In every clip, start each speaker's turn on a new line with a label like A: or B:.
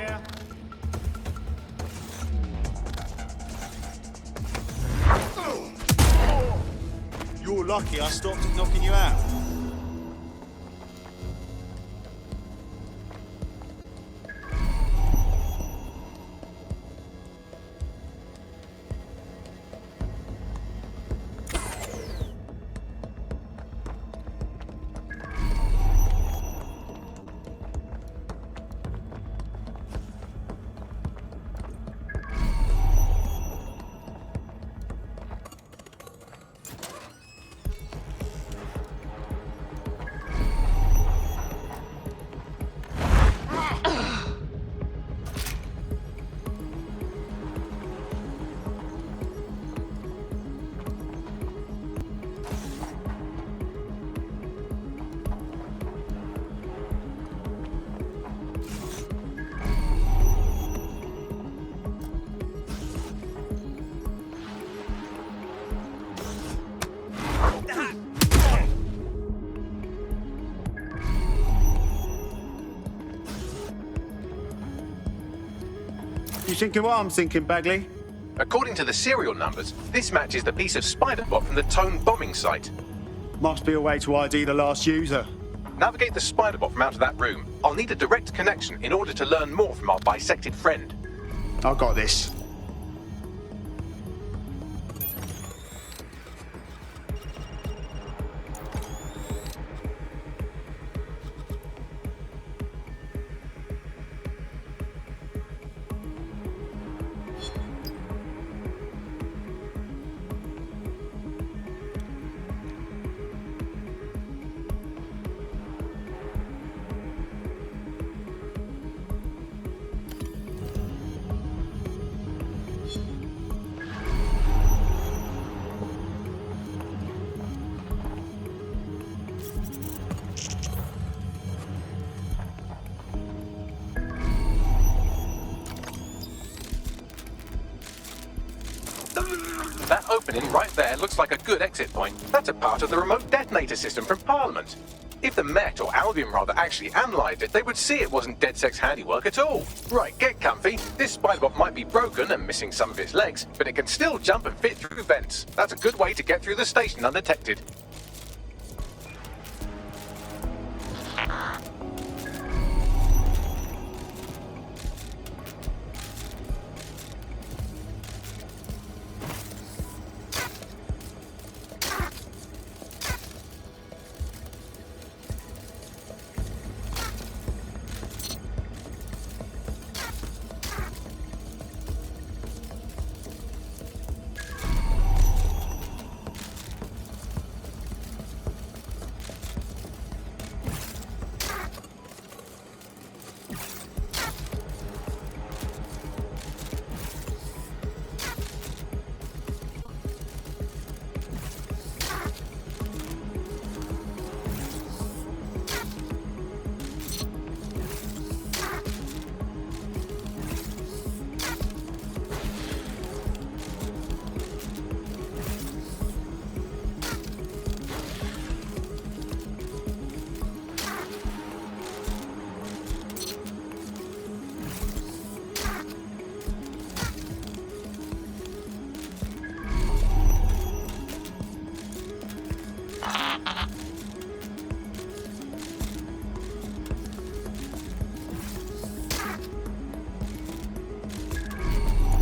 A: here.
B: You're lucky I stopped it knocking you out.
A: You thinking what I'm thinking, Bagley?
C: According to the serial numbers, this matches the piece of spider bot from the Tone bombing site.
A: Must be a way to ID the last user.
C: Navigate the spider bot from out of that room. I'll need a direct connection in order to learn more from our bisected friend.
A: I got this.
C: That opening right there looks like a good exit point. That's a part of the remote detonator system from Parliament. If the Met, or Albion rather, actually analysed it, they would see it wasn't DedSec's handiwork at all. Right, get comfy. This spider-bot might be broken and missing some of its legs, but it can still jump and fit through vents. That's a good way to get through the station undetected.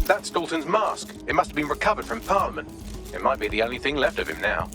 C: That's Dalton's mask. It must have been recovered from Parliament. It might be the only thing left of him now.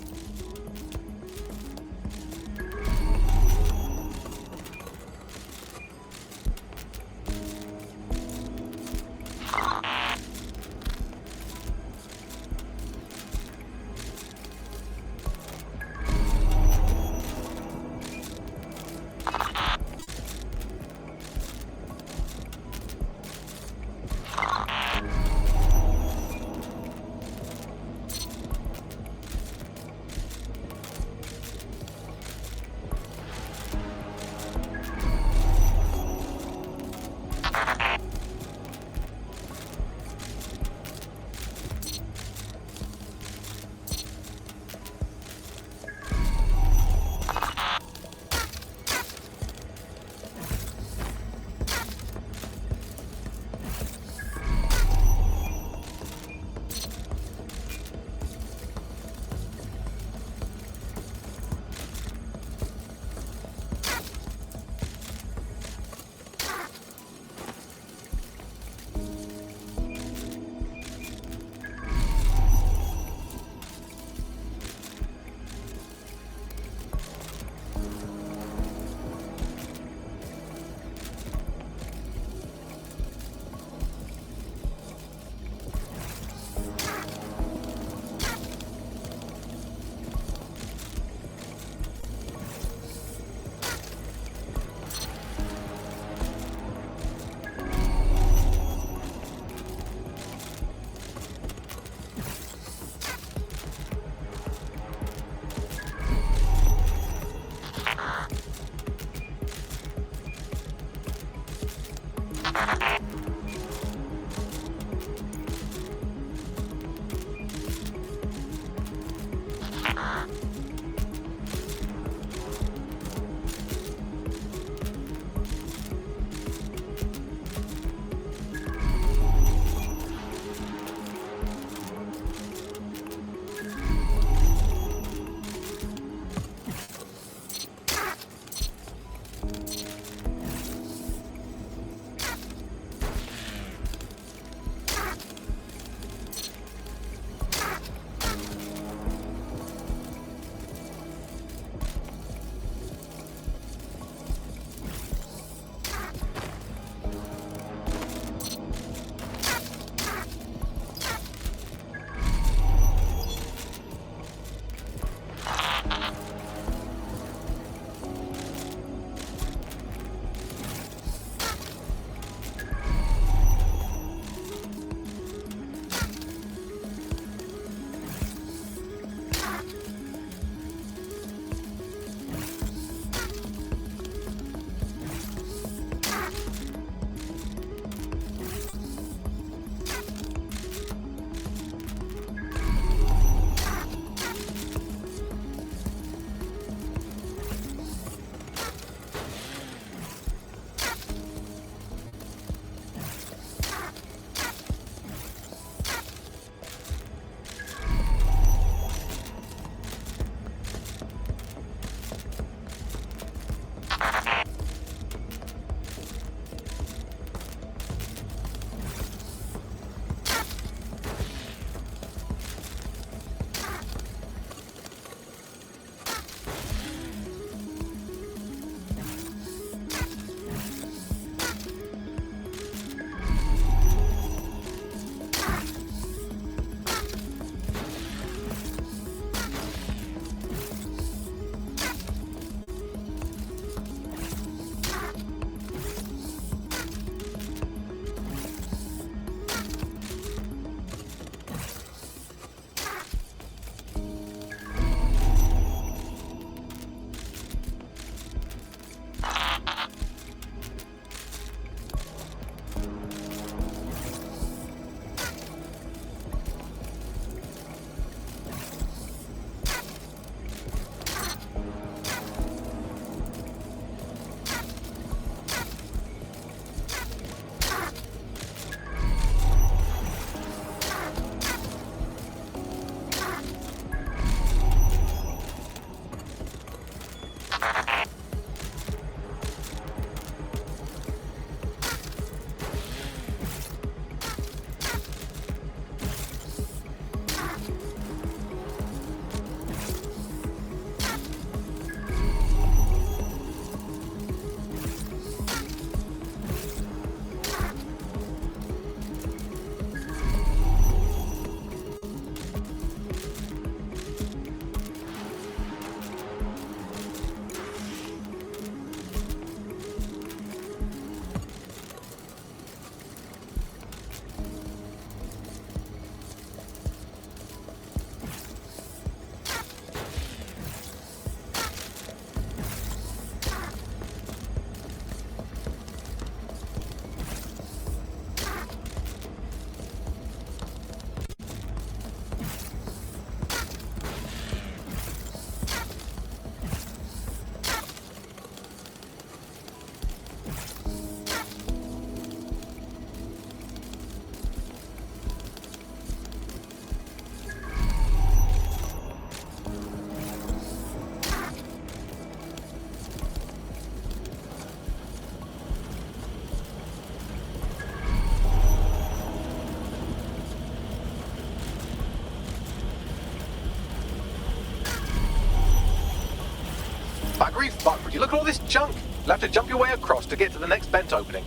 C: Buggery fuck, would you look at all this junk? You'll have to jump your way across to get to the next vent opening.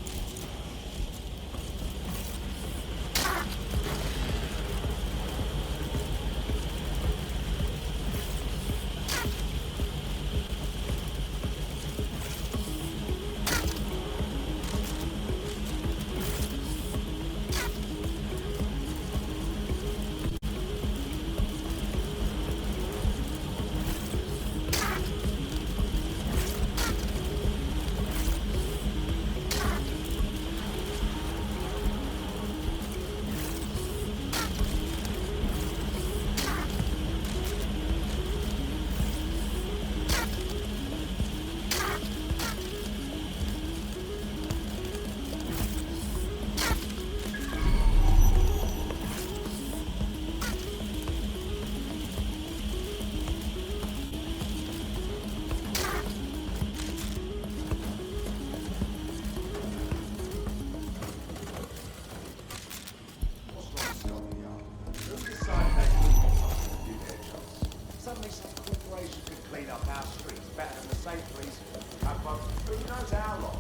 D: Suddenly some corporation could clean up our streets better than the Sainsbury's. But who knows how long?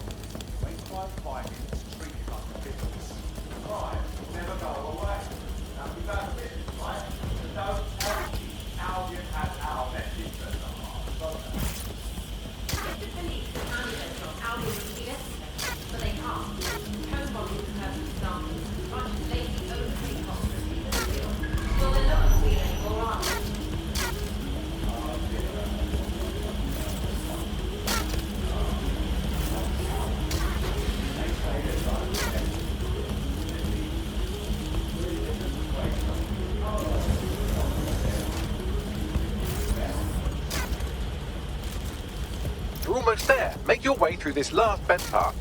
D: When crime fighting is treated like a business. Crime will never go away. Now we've had this, right? But don't tell me Albion has our best interest at heart, don't they?
E: The police and candidates of Albion would be necessary, but they can't. Code volumes have been started. A bunch of lazy overpaid hospitals in the field. Well, they're not as real anymore, are they?
C: You're almost there. Make your way through this last vent part.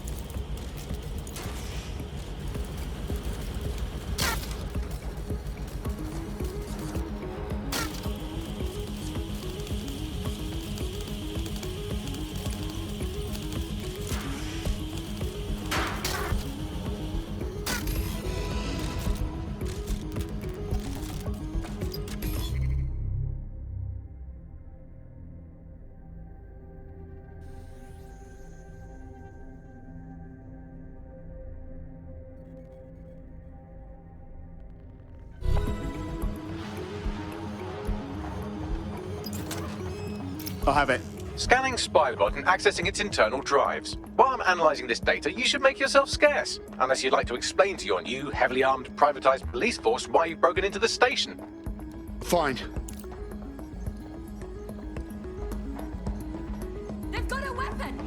A: I have it.
C: Scanning Spiderbot and accessing its internal drives. While I'm analysing this data, you should make yourself scarce. Unless you'd like to explain to your new, heavily armed, privatised police force why you've broken into the station.
A: Fine.
E: They've got a weapon!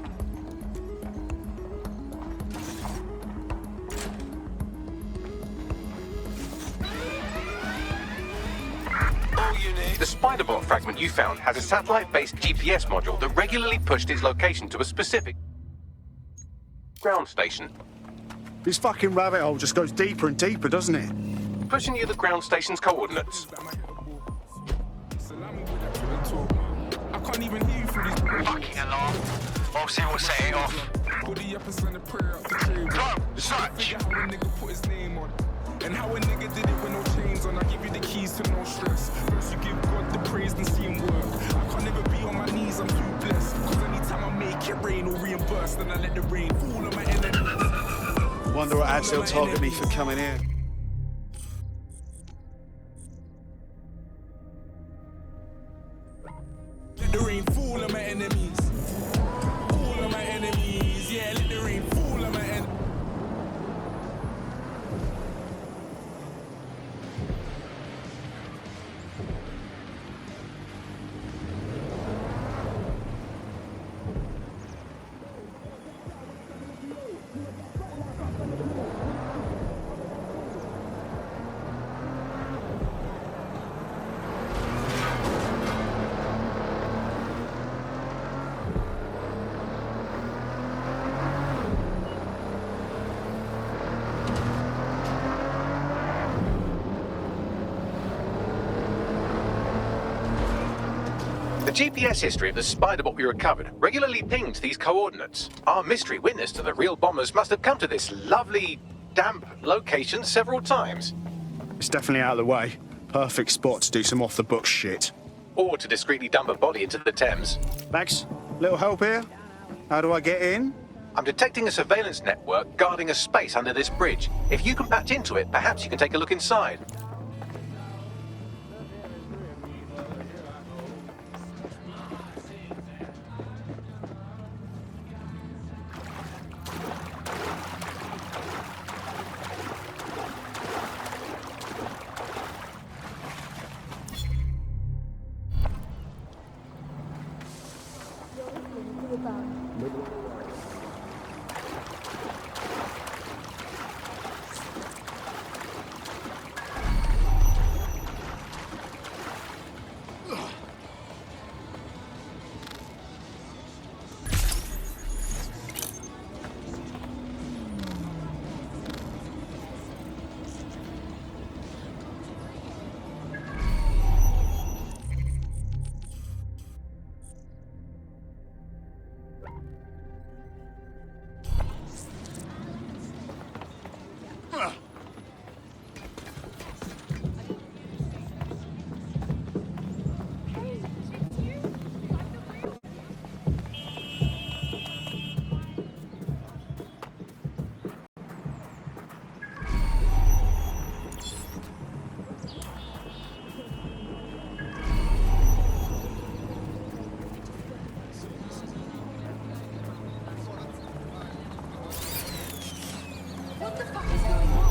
C: The Spiderbot fragment you found has a satellite-based GPS module that regularly pushed its location to a specific ground station.
A: This fucking rabbit hole just goes deeper and deeper, doesn't it?
C: Pushing you the ground station's coordinates.
F: I can't even hear you through these
G: Fucking alarm. Obviously we'll set it off.
F: body up and send a prayer up the tree.
G: Come,
F: Figure
G: search.
F: how a nigga put his name on. And how a nigga did it with no chains on. I give you the keys to no stress. First you give God the praise and see him work. I can't never be on my knees, I'm too blessed. Cause anytime I make it rain or reimburse, then I let the rain fall on my enemies.
A: Wonder what ads they'll target me for coming here.
F: Let the rain fall on my enemies. Fall on my enemies. Yeah, let the rain fall on my enemies.
C: The GPS history of the Spiderbot we recovered regularly pinged these coordinates. Our mystery witness to the real bombers must have come to this lovely, damp location several times.
A: It's definitely out of the way. Perfect spot to do some off-the-books shit.
C: Or to discreetly dump a body into the Thames.
A: Max, Little help here? How do I get in?
C: I'm detecting a surveillance network guarding a space under this bridge. If you can patch into it, perhaps you can take a look inside.
E: What the fuck is going on?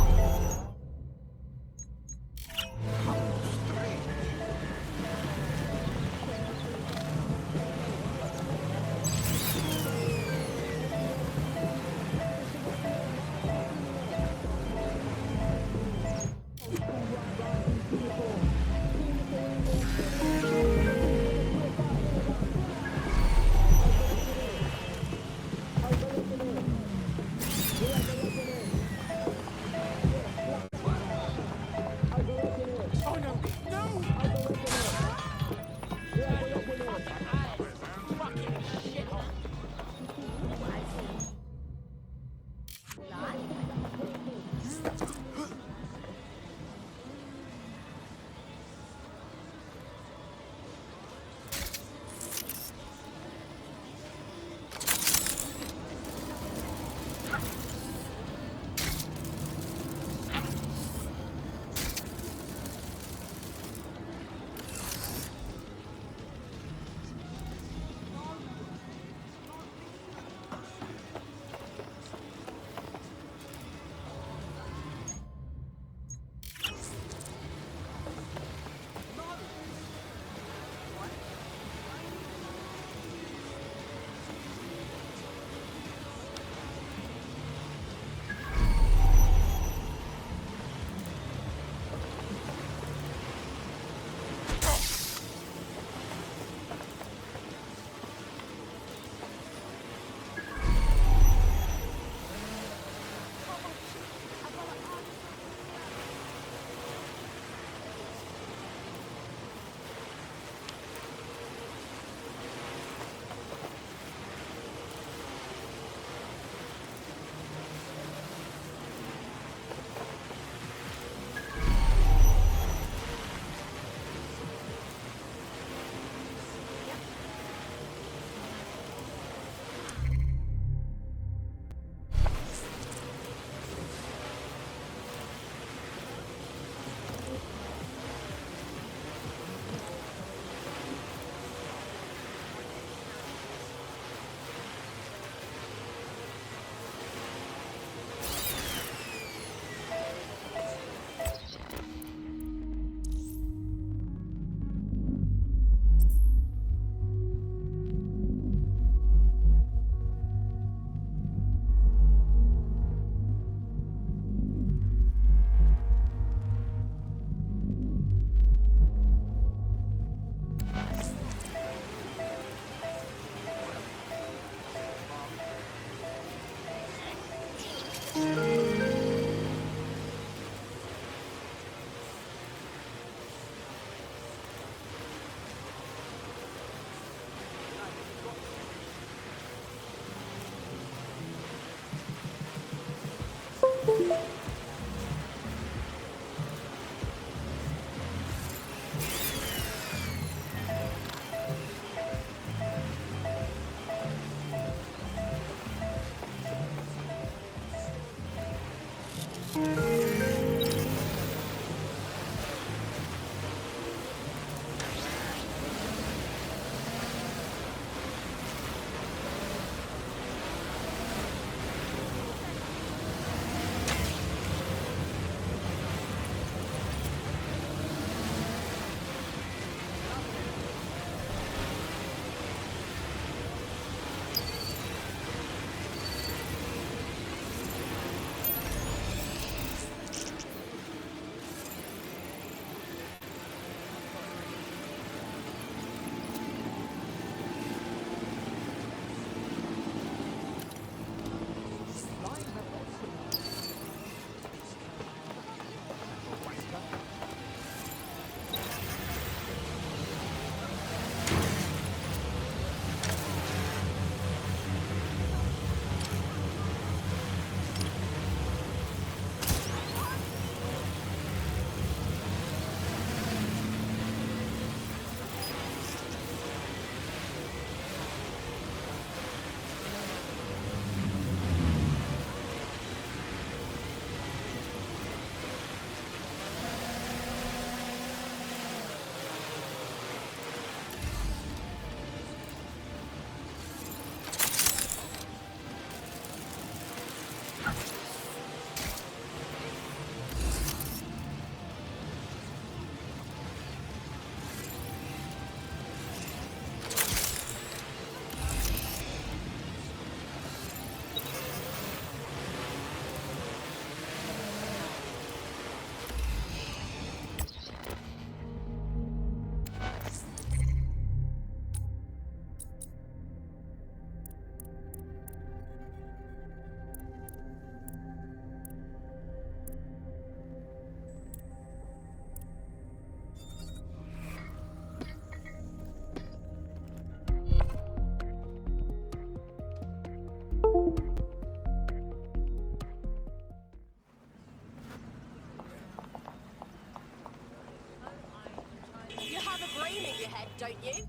H: You have a brain in your head, don't you?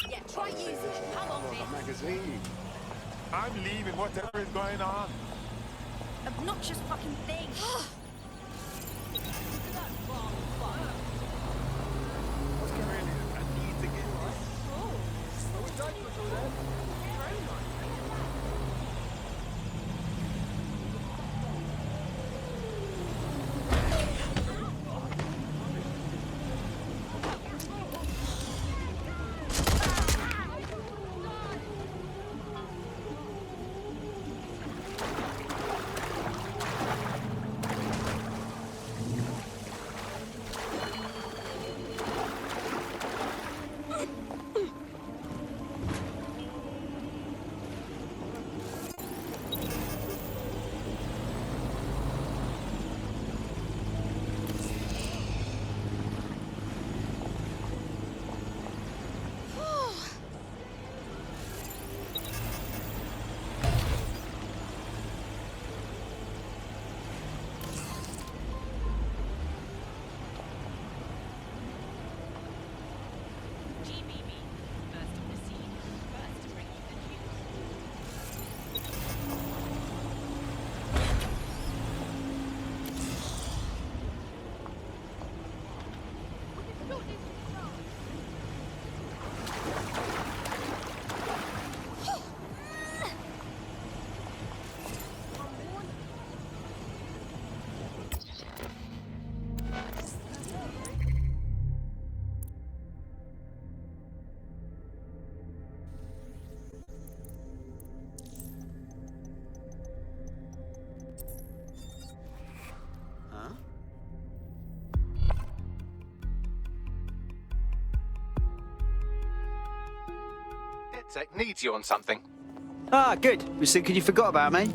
H: Yeah, try using it. Come on, Finn.
A: Magazine.
I: I'm leaving, whatever is going on.
H: Obnoxious fucking thing.
C: DedSec needs you on something.
J: Ah, good. We was thinking you forgot about me.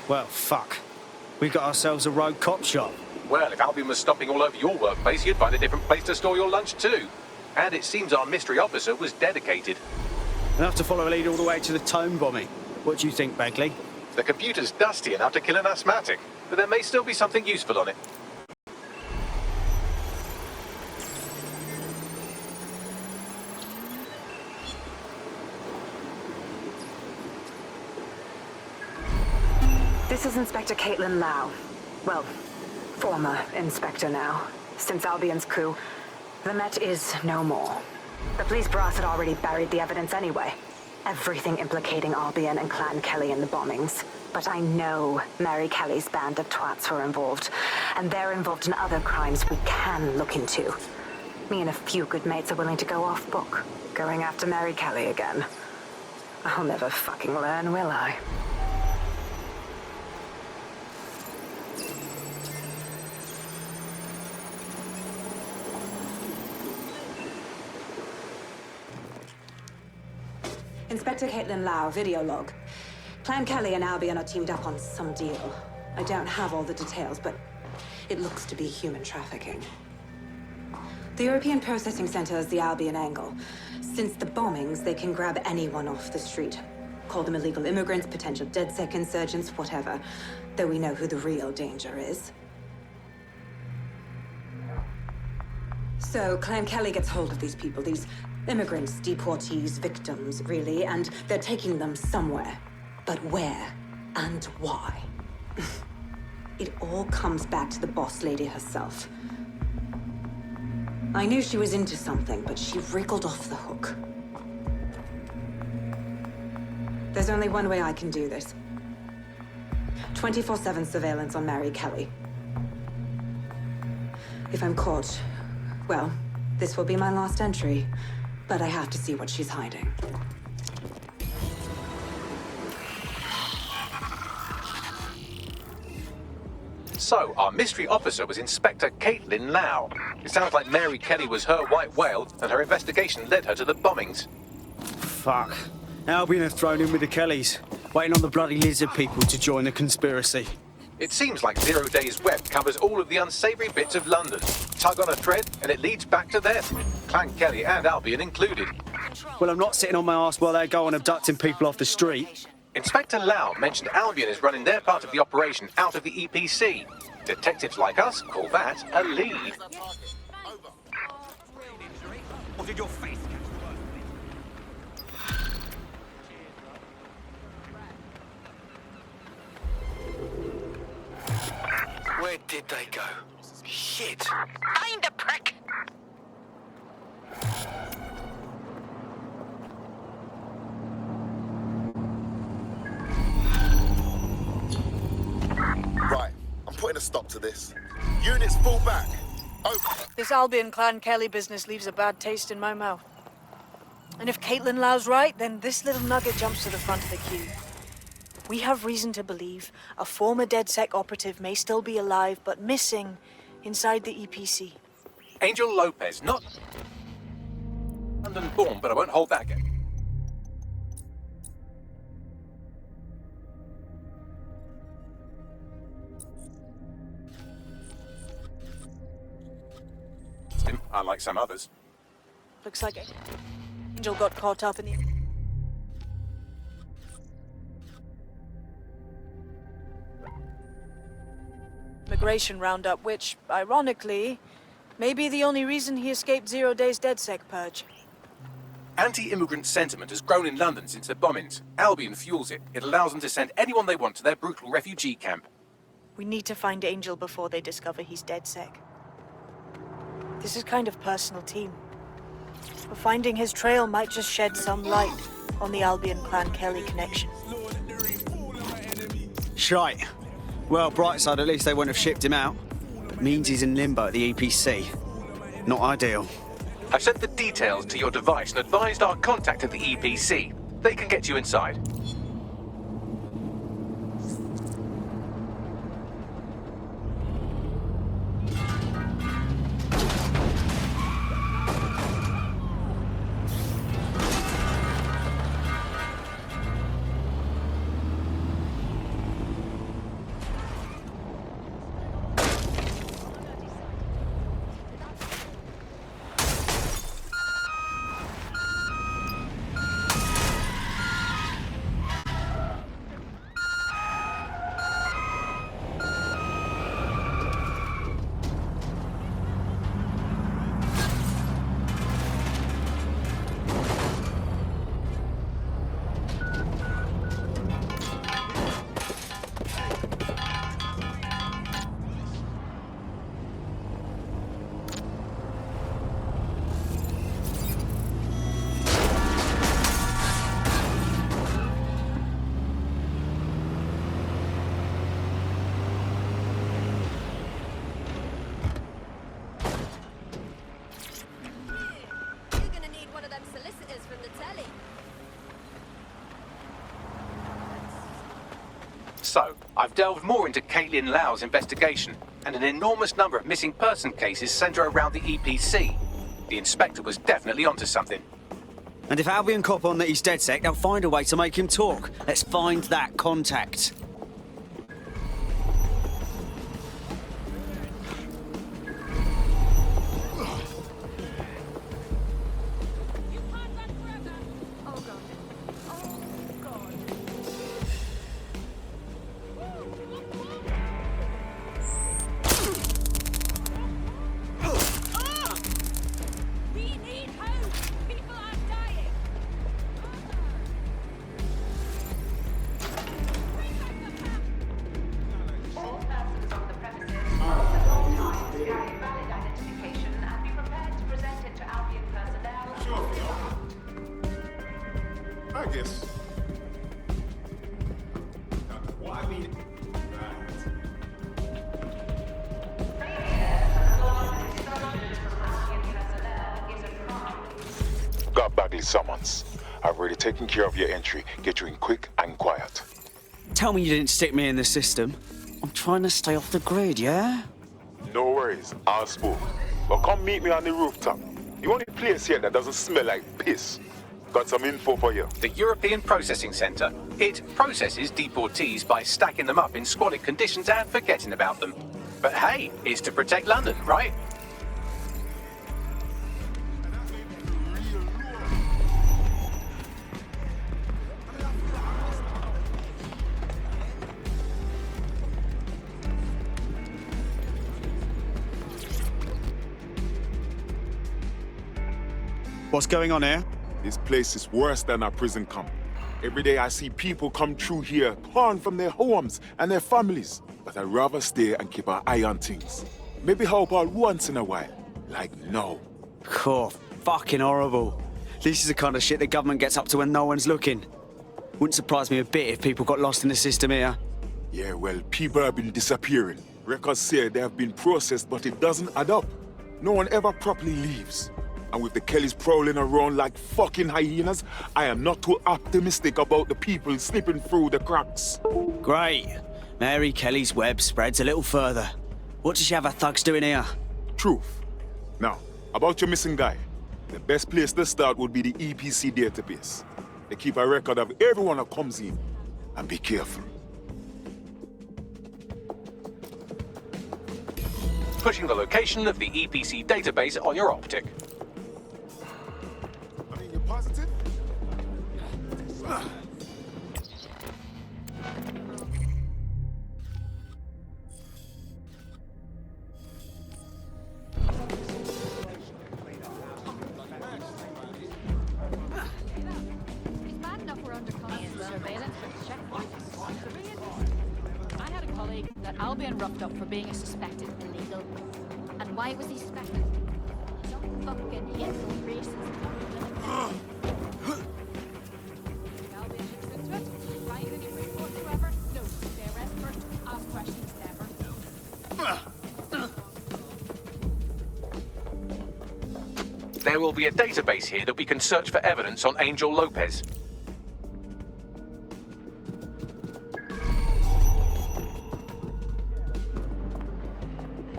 J: Well, fuck. We got ourselves a rogue cop shop.
C: Well, if Albion was stomping all over your workplace, you'd find a different place to store your lunch too. And it seems our mystery officer was dedicated.
J: Enough to follow a lead all the way to the Tome bombing. What do you think, Bagley?
C: The computer's dusty enough to kill an asthmatic, but there may still be something useful on it.
K: This is Inspector Caitlin Lau. Well, former inspector now. Since Albion's coup, the Met is no more. The police brass had already buried the evidence anyway. Everything implicating Albion and Clan Kelly in the bombings. But I know Mary Kelly's band of twats were involved, and they're involved in other crimes we can look into. Me and a few good mates are willing to go off book, going after Mary Kelly again. I'll never fucking learn, will I? Inspector Caitlin Lau, video log. Clan Kelly and Albion are teamed up on some deal. I don't have all the details, but it looks to be human trafficking. The European Processing Center is the Albion angle. Since the bombings, they can grab anyone off the street. Call them illegal immigrants, potential DedSec insurgents, whatever. Though we know who the real danger is. So, Clan Kelly gets hold of these people, these immigrants, deportees, victims, really, and they're taking them somewhere. But where and why? It all comes back to the boss lady herself. I knew she was into something, but she wriggled off the hook. There's only one way I can do this. 24/7 surveillance on Mary Kelly. If I'm caught, well, this will be my last entry. But I have to see what she's hiding.
C: So, our mystery officer was Inspector Caitlin Lau. It sounds like Mary Kelly was her white whale, and her investigation led her to the bombings.
J: Fuck. Albion have thrown in with the Kellys, waiting on the bloody lizard people to join the conspiracy.
C: It seems like 0 Days Web covers all of the unsavory bits of London. Tug on a thread, and it leads back to them. Clan Kelly and Albion included.
J: Well, I'm not sitting on my arse while they go on abducting people off the street.
C: Inspector Lau mentioned Albion is running their part of the operation out of the EPC. Detectives like us call that a lead.
G: Or did your face get Where did they go? Shit!
H: Find the prick!
L: Right, I'm putting a stop to this. Units fall back. Over.
M: This Albion Clan Kelly business leaves a bad taste in my mouth. And if Caitlin Lau's right, then this little nugget jumps to the front of the queue. We have reason to believe a former DedSec operative may still be alive, but missing inside the EPC.
C: Angel Lopez, not London-born, but I won't hold that again. Unlike some others.
M: Looks like Angel got caught up in the... immigration roundup, which, ironically, may be the only reason he escaped 0 Days DedSec purge.
C: Anti-immigrant sentiment has grown in London since the bombings. Albion fuels it. It allows them to send anyone they want to their brutal refugee camp.
M: We need to find Angel before they discover he's DedSec. This is kind of personal, team. But finding his trail might just shed some light on the Albion Clan Kelly connection.
J: Shite. Well, bright side, at least they wouldn't have shipped him out. But means he's in limbo at the EPC. Not ideal.
C: I've sent the details to your device and advised our contact at the EPC. They can get you inside. So, I've delved more into Caitlin Lau's investigation, and an enormous number of missing person cases centre around the EPC. The inspector was definitely onto something.
J: And if Albion cop on that he's DedSec, they'll find a way to make him talk. Let's find that contact.
I: I guess. Well, I mean,
N: Got Bagley summons. I've already taken care of your entry. Get you in quick and quiet.
J: Tell me you didn't stick me in the system. I'm trying to stay off the grid, yeah?
N: No worries, I'll spook. But come meet me on the rooftop. The only place here that doesn't smell like piss. Got some info for you.
C: The European Processing Centre. It processes deportees by stacking them up in squalid conditions and forgetting about them. But hey, it's to protect London, right?
J: What's going on here?
N: This place is worse than a prison camp. Every day I see people come through here, torn from their homes and their families. But I'd rather stay and keep an eye on things. Maybe help out once in a while. Like now.
J: Cool. Fucking horrible. This is the kind of shit the government gets up to when no one's looking. Wouldn't surprise me a bit if people got lost in the system here.
N: Yeah, well, people have been disappearing. Records say they have been processed, but it doesn't add up. No one ever properly leaves. And with the Kellys prowling around like fucking hyenas, I am not too optimistic about the people slipping through the cracks.
J: Great. Mary Kelly's web spreads a little further. What does she have her thugs doing here?
N: Truth. Now, about your missing guy. The best place to start would be the EPC database. They keep a record of everyone that comes in. And be careful.
C: Pushing the location of the EPC database on your optic.
N: I mean, you're positive?
O: It's bad enough we're under constant surveillance for checkpoints. I had a colleague that Albion roughed up for being a suspected illegal. And why was he suspected? Some fucking hateful racist. Albion looks into it. Write any report whatsoever? No. They arrest first, ask questions never.
C: There will be a database here that we can search for evidence on Angel Lopez.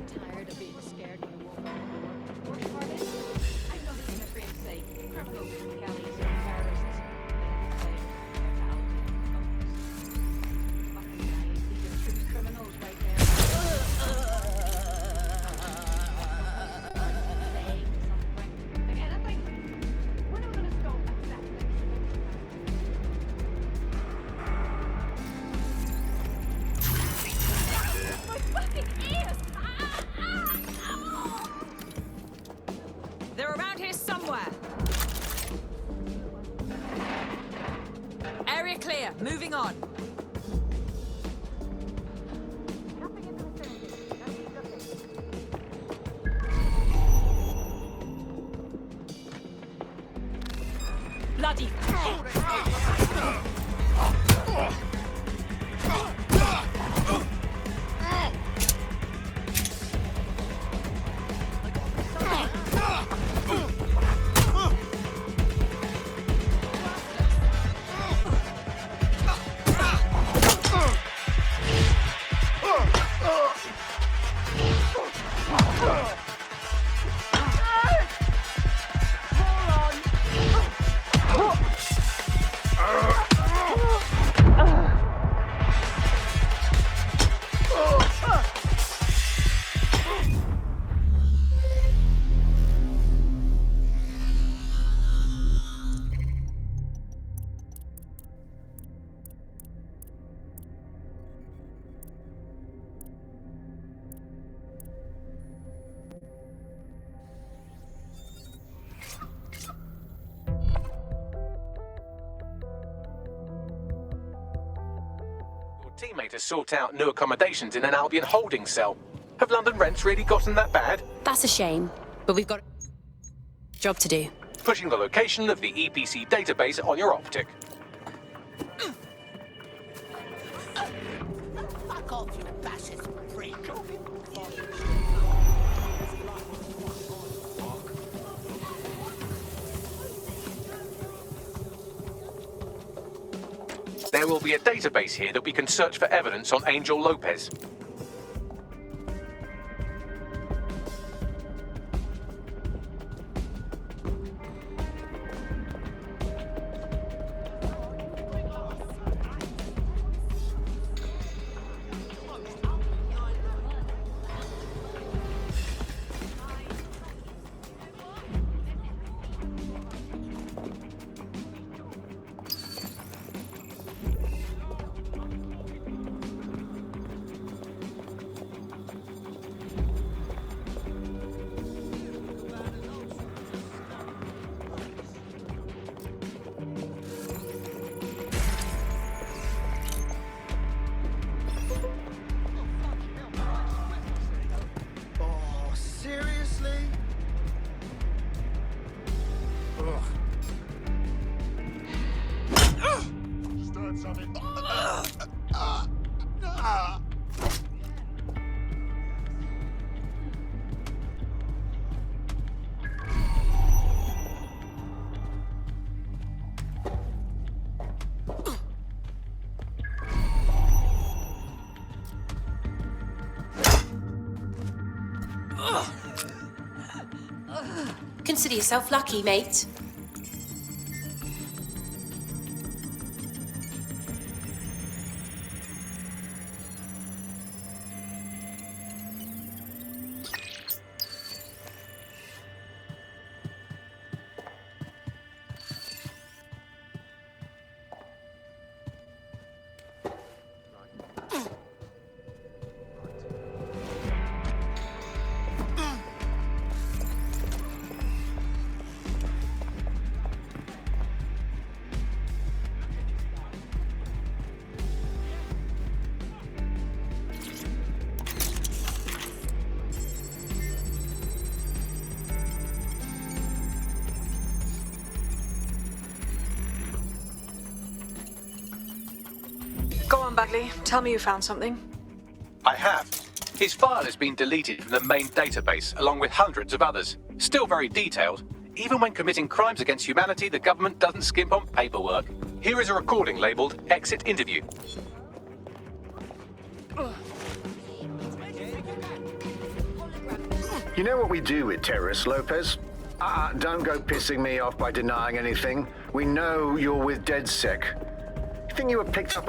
O: Tired of being scared when a woman worst part is, I'm not even afraid to say criminals and Kellys and terrorists. Fucking guys, these are true criminals right there. Saying something. We're not gonna stop accepting. My fucking ears!
P: They're around here somewhere. Area clear. Moving on. Bloody.
C: Teammate to sort out new accommodations in an Albion holding cell. Have London rents really gotten that bad?
Q: That's a shame, but we've got a job to do.
C: Pushing the location of the EPC database on your optic.
G: Fuck off, you fascist freak.
C: There will be a database here that we can search for evidence on Angel Lopez.
L: Oh, seriously?
I: Stirred something.
Q: Consider yourself lucky, mate.
M: Go on, Bagley. Tell me you found something.
C: I have. His file has been deleted from the main database, along with hundreds of others. Still very detailed. Even when committing crimes against humanity, the government doesn't skimp on paperwork. Here is a recording labeled Exit Interview.
R: You know what we do with terrorists, Lopez? Don't go pissing me off by denying anything. We know you're with DedSec. You think you were picked up on